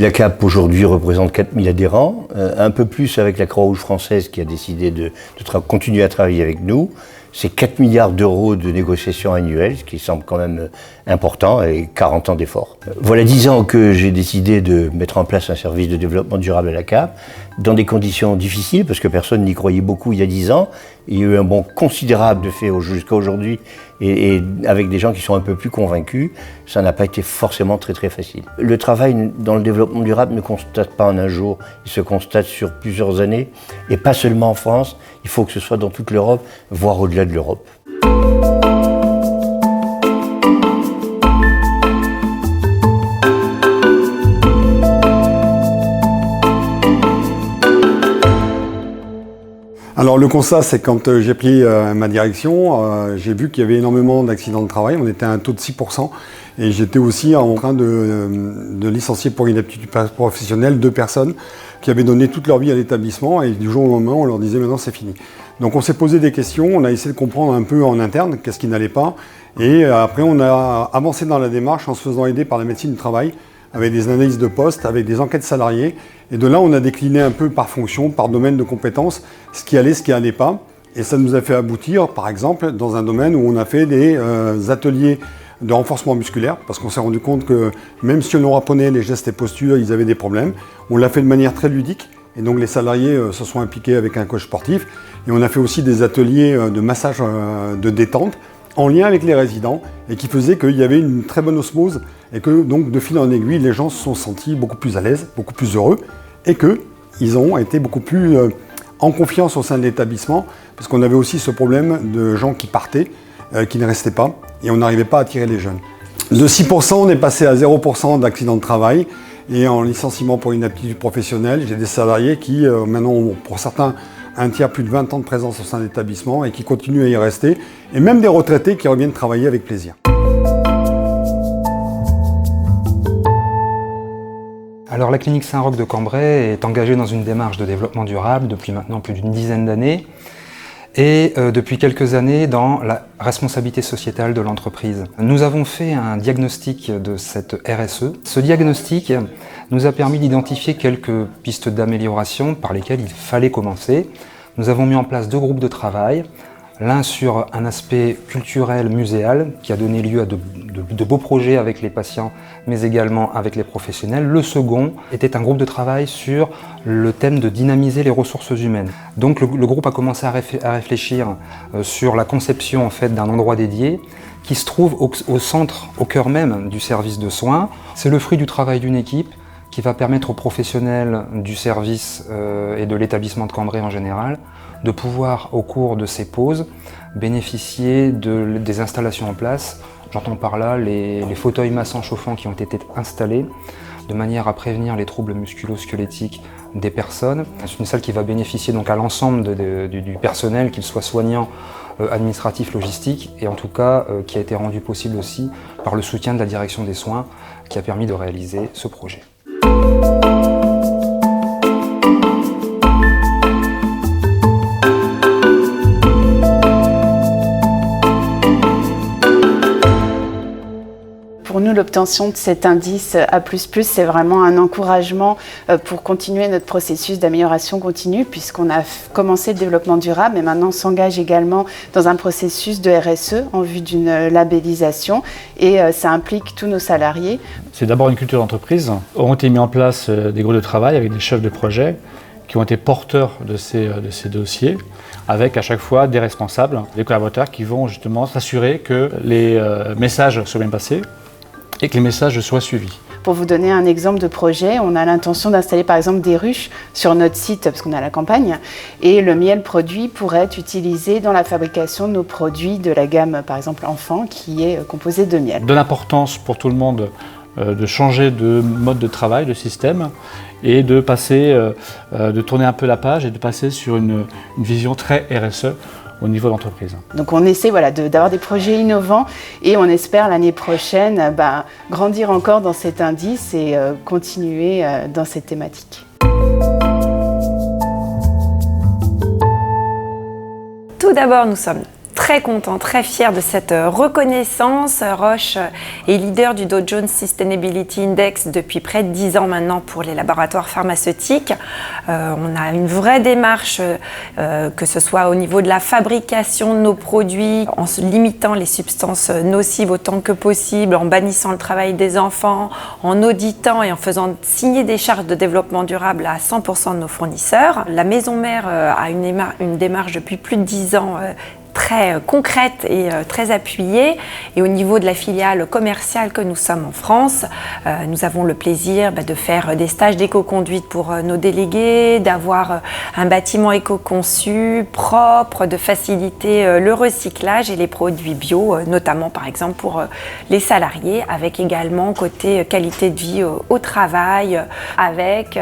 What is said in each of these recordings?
La CAP aujourd'hui représente 4000 adhérents, un peu plus avec la Croix-Rouge française qui a décidé de continuer à travailler avec nous. C'est 4 milliards d'euros de négociations annuelles, ce qui semble quand même important, et 40 ans d'efforts. Voilà 10 ans que j'ai décidé de mettre en place un service de développement durable à la CAP, dans des conditions difficiles, parce que personne n'y croyait beaucoup il y a 10 ans. Il y a eu un bond considérable de fait jusqu'à aujourd'hui, et avec des gens qui sont un peu plus convaincus, ça n'a pas été forcément très facile. Le travail dans le développement durable ne constate pas en un jour, il se constate sur plusieurs années, et pas seulement en France, il faut que ce soit dans toute l'Europe, voire au-delà de l'Europe. Alors le constat, c'est quand j'ai pris ma direction, j'ai vu qu'il y avait énormément d'accidents de travail. On était à un taux de 6%. Et j'étais aussi en train de licencier pour inaptitude professionnelle 2 personnes qui avaient donné toute leur vie à l'établissement. Et du jour au lendemain, on leur disait maintenant c'est fini. Donc on s'est posé des questions, on a essayé de comprendre un peu en interne qu'est-ce qui n'allait pas. Et après, on a avancé dans la démarche en se faisant aider par la médecine du travail, avec des analyses de poste, avec des enquêtes salariées. Et de là, on a décliné un peu par fonction, par domaine de compétences, ce qui allait, ce qui n'allait pas. Et ça nous a fait aboutir, par exemple, dans un domaine où on a fait des ateliers de renforcement musculaire, parce qu'on s'est rendu compte que même si on leur apprenait les gestes et postures, ils avaient des problèmes. On l'a fait de manière très ludique, et donc les salariés se sont impliqués avec un coach sportif. Et on a fait aussi des ateliers de massage de détente, en lien avec les résidents, et qui faisait qu'il y avait une très bonne osmose, et que donc de fil en aiguille, les gens se sont sentis beaucoup plus à l'aise, beaucoup plus heureux, et qu'ils ont été beaucoup plus en confiance au sein de l'établissement, parce qu'on avait aussi ce problème de gens qui partaient, qui ne restaient pas, et on n'arrivait pas à attirer les jeunes. De 6%, on est passé à 0% d'accidents de travail, et en licenciement pour inaptitude professionnelle, j'ai des salariés qui maintenant ont, pour certains, un tiers plus de 20 ans de présence au sein de l'établissement et qui continuent à y rester, et même des retraités qui reviennent travailler avec plaisir. Alors la clinique Saint-Roch de Cambrai est engagée dans une démarche de développement durable depuis maintenant plus d'une dizaine d'années et depuis quelques années dans la responsabilité sociétale de l'entreprise. Nous avons fait un diagnostic de cette RSE. Ce diagnostic nous a permis d'identifier quelques pistes d'amélioration par lesquelles il fallait commencer. Nous avons mis en place 2 groupes de travail, l'un sur un aspect culturel, muséal, qui a donné lieu à de beaux projets avec les patients, mais également avec les professionnels. Le second était un groupe de travail sur le thème de dynamiser les ressources humaines. Donc le groupe a commencé à réfléchir sur la conception en fait, d'un endroit dédié qui se trouve au centre, au cœur même du service de soins. C'est le fruit du travail d'une équipe qui va permettre aux professionnels du service et de l'établissement de Cambrai en général de pouvoir, au cours de ces pauses, bénéficier des installations en place. J'entends par là les fauteuils massants chauffants qui ont été installés de manière à prévenir les troubles musculo-squelettiques des personnes. C'est une salle qui va bénéficier donc à l'ensemble du personnel, qu'il soit soignant, administratif, logistique, et en tout cas qui a été rendu possible aussi par le soutien de la direction des soins qui a permis de réaliser ce projet. Pour nous, l'obtention de cet indice A++, c'est vraiment un encouragement pour continuer notre processus d'amélioration continue, puisqu'on a commencé le développement durable et maintenant on s'engage également dans un processus de RSE en vue d'une labellisation, et ça implique tous nos salariés. C'est d'abord une culture d'entreprise. Ont été mis en place des groupes de travail avec des chefs de projet qui ont été porteurs de ces dossiers, avec à chaque fois des responsables, des collaborateurs qui vont justement s'assurer que les messages soient bien passés et que les messages soient suivis. Pour vous donner un exemple de projet, on a l'intention d'installer par exemple des ruches sur notre site, parce qu'on est à la campagne, et le miel produit pourrait être utilisé dans la fabrication de nos produits de la gamme par exemple enfant, qui est composée de miel. De l'importance pour tout le monde de changer de mode de travail, de système, et de passer, de tourner un peu la page et de passer sur une vision très RSE au niveau de l'entreprise. Donc on essaie d'avoir des projets innovants et on espère l'année prochaine grandir encore dans cet indice et continuer dans cette thématique. Tout d'abord, nous sommes très très contents, très fiers de cette reconnaissance. Roche est leader du Dow Jones Sustainability Index depuis près de 10 ans maintenant pour les laboratoires pharmaceutiques. On a une vraie démarche, que ce soit au niveau de la fabrication de nos produits, en se limitant les substances nocives autant que possible, en bannissant le travail des enfants, en auditant et en faisant signer des chartes de développement durable à 100% de nos fournisseurs. La maison mère a une démarche depuis plus de 10 ans très concrète et très appuyée. Et au niveau de la filiale commerciale que nous sommes en France, nous avons le plaisir de faire des stages d'éco-conduite pour nos délégués, d'avoir un bâtiment éco-conçu, propre, de faciliter le recyclage et les produits bio, notamment par exemple pour les salariés, avec également côté qualité de vie au travail, avec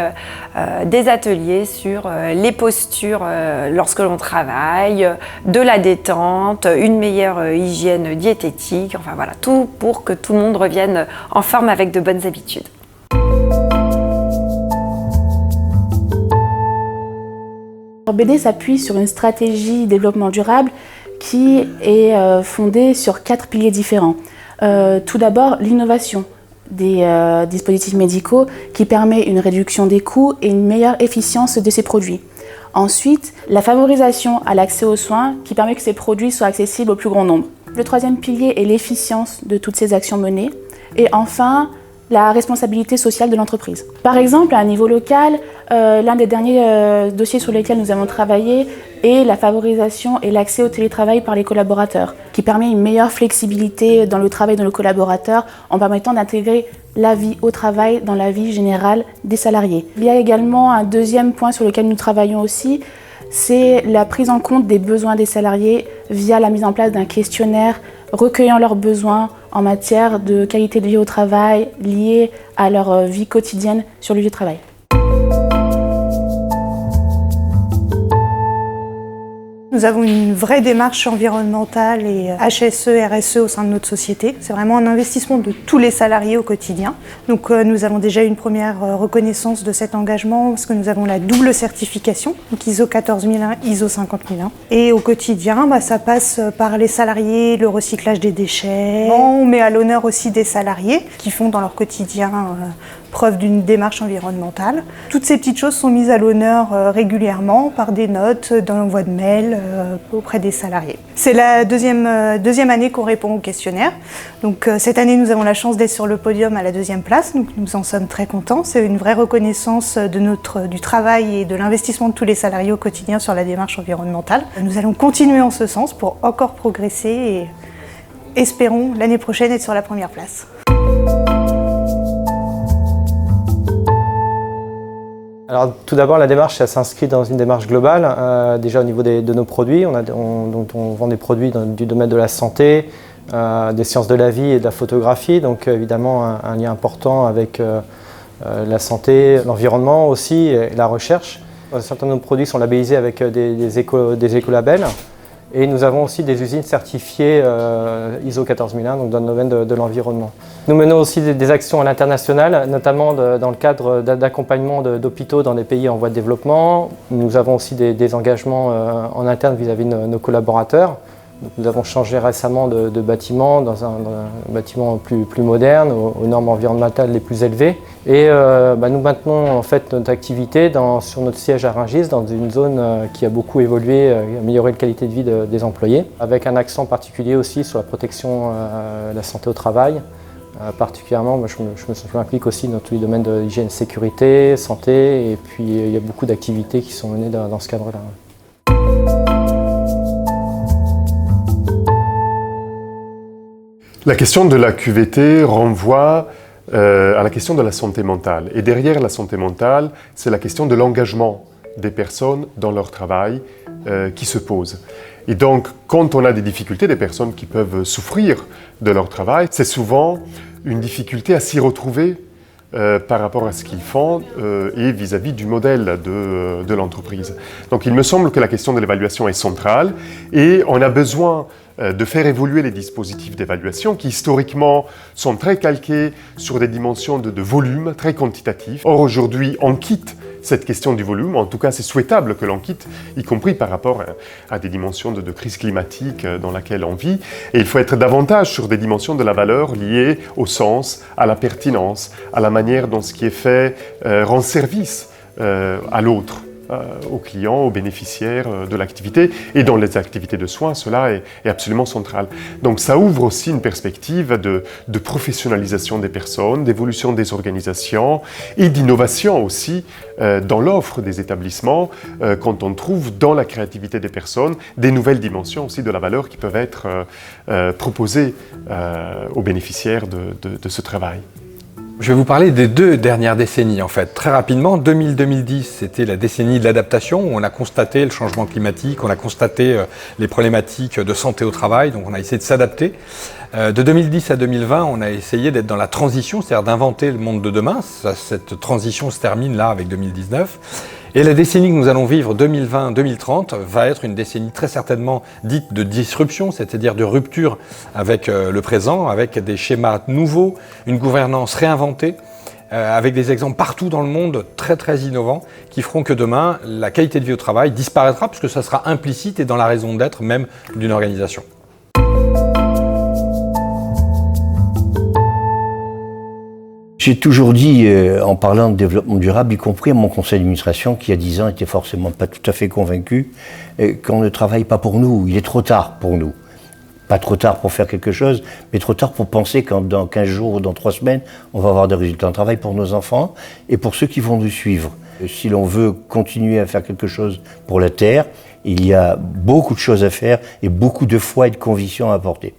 des ateliers sur les postures lorsque l'on travaille, de la détente, une meilleure hygiène diététique, enfin voilà, tout pour que tout le monde revienne en forme avec de bonnes habitudes. BD s'appuie sur une stratégie développement durable qui est fondée sur 4 piliers différents. Tout d'abord, l'innovation des dispositifs médicaux qui permet une réduction des coûts et une meilleure efficience de ces produits. Ensuite, la favorisation à l'accès aux soins qui permet que ces produits soient accessibles au plus grand nombre. Le troisième pilier est l'efficience de toutes ces actions menées. Et enfin, la responsabilité sociale de l'entreprise. Par exemple, à un niveau local, l'un des derniers dossiers sur lesquels nous avons travaillé est la favorisation et l'accès au télétravail par les collaborateurs, qui permet une meilleure flexibilité dans le travail de nos collaborateurs en permettant d'intégrer la vie au travail dans la vie générale des salariés. Il y a également un deuxième point sur lequel nous travaillons aussi, c'est la prise en compte des besoins des salariés via la mise en place d'un questionnaire recueillant leurs besoins en matière de qualité de vie au travail liée à leur vie quotidienne sur le lieu de travail. Nous avons une vraie démarche environnementale et HSE, RSE au sein de notre société. C'est vraiment un investissement de tous les salariés au quotidien. Donc nous avons déjà une première reconnaissance de cet engagement parce que nous avons la double certification, donc ISO 14001, ISO 50001. Et au quotidien, ça passe par les salariés, le recyclage des déchets. On met à l'honneur aussi des salariés qui font dans leur quotidien preuve d'une démarche environnementale. Toutes ces petites choses sont mises à l'honneur régulièrement par des notes dans l'envoi de mails auprès des salariés. C'est la deuxième année qu'on répond au questionnaire. Donc cette année, nous avons la chance d'être sur le podium à la 2e place, donc nous en sommes très contents. C'est une vraie reconnaissance du travail et de l'investissement de tous les salariés au quotidien sur la démarche environnementale. Nous allons continuer en ce sens pour encore progresser et espérons l'année prochaine être sur la 1re place. Alors, tout d'abord, la démarche s'inscrit dans une démarche globale, déjà au niveau de nos produits. On vend des produits du domaine de la santé, des sciences de la vie et de la photographie, donc évidemment un lien important avec la santé, l'environnement aussi et la recherche. Certains de nos produits sont labellisés avec des écolabels. Et nous avons aussi des usines certifiées ISO 14001, donc dans le domaine de l'environnement. Nous menons aussi des actions à l'international, notamment dans le cadre d'accompagnement d'hôpitaux dans des pays en voie de développement. Nous avons aussi des engagements en interne vis-à-vis de nos collaborateurs. Donc, nous avons changé récemment de bâtiment dans un bâtiment plus moderne, aux normes environnementales les plus élevées. Et nous maintenons en fait notre activité sur notre siège à Rungis, dans une zone qui a beaucoup évolué, amélioré la qualité de vie des employés, avec un accent particulier aussi sur la protection de la santé au travail. Particulièrement, je m'implique aussi dans tous les domaines de l'hygiène, sécurité, santé, et puis il y a beaucoup d'activités qui sont menées dans ce cadre-là. La question de la QVT renvoie à la question de la santé mentale. Et derrière la santé mentale, c'est la question de l'engagement des personnes dans leur travail qui se pose. Et donc, quand on a des difficultés, des personnes qui peuvent souffrir de leur travail, c'est souvent une difficulté à s'y retrouver par rapport à ce qu'ils font et vis-à-vis du modèle de l'entreprise. Donc il me semble que la question de l'évaluation est centrale et on a besoin de faire évoluer les dispositifs d'évaluation qui historiquement sont très calqués sur des dimensions de volume, très quantitatifs. Or aujourd'hui, on quitte cette question du volume. En tout cas, c'est souhaitable que l'on quitte, y compris par rapport à des dimensions de crise climatique dans laquelle on vit. Et il faut être davantage sur des dimensions de la valeur liées au sens, à la pertinence, à la manière dont ce qui est fait rend service à l'autre, aux clients, aux bénéficiaires de l'activité. Et dans les activités de soins, cela est absolument central. Donc ça ouvre aussi une perspective de professionnalisation des personnes, d'évolution des organisations et d'innovation aussi dans l'offre des établissements quand on trouve dans la créativité des personnes des nouvelles dimensions aussi de la valeur qui peuvent être proposées aux bénéficiaires de ce travail. Je vais vous parler des 2 dernières décennies en fait. Très rapidement, 2000-2010, c'était la décennie de l'adaptation où on a constaté le changement climatique, on a constaté les problématiques de santé au travail, donc on a essayé de s'adapter. De 2010 à 2020, on a essayé d'être dans la transition, c'est-à-dire d'inventer le monde de demain. Cette transition se termine là avec 2019. Et la décennie que nous allons vivre, 2020-2030, va être une décennie très certainement dite de disruption, c'est-à-dire de rupture avec le présent, avec des schémas nouveaux, une gouvernance réinventée, avec des exemples partout dans le monde très très innovants qui feront que demain, la qualité de vie au travail disparaîtra puisque ça sera implicite et dans la raison d'être même d'une organisation. J'ai toujours dit, en parlant de développement durable, y compris à mon conseil d'administration, qui il y a 10 ans était forcément pas tout à fait convaincu, qu'on ne travaille pas pour nous, il est trop tard pour nous. Pas trop tard pour faire quelque chose, mais trop tard pour penser qu'en dans 15 jours ou dans 3 semaines, on va avoir des résultats de travail pour nos enfants et pour ceux qui vont nous suivre. Si l'on veut continuer à faire quelque chose pour la Terre, il y a beaucoup de choses à faire et beaucoup de foi et de conviction à apporter.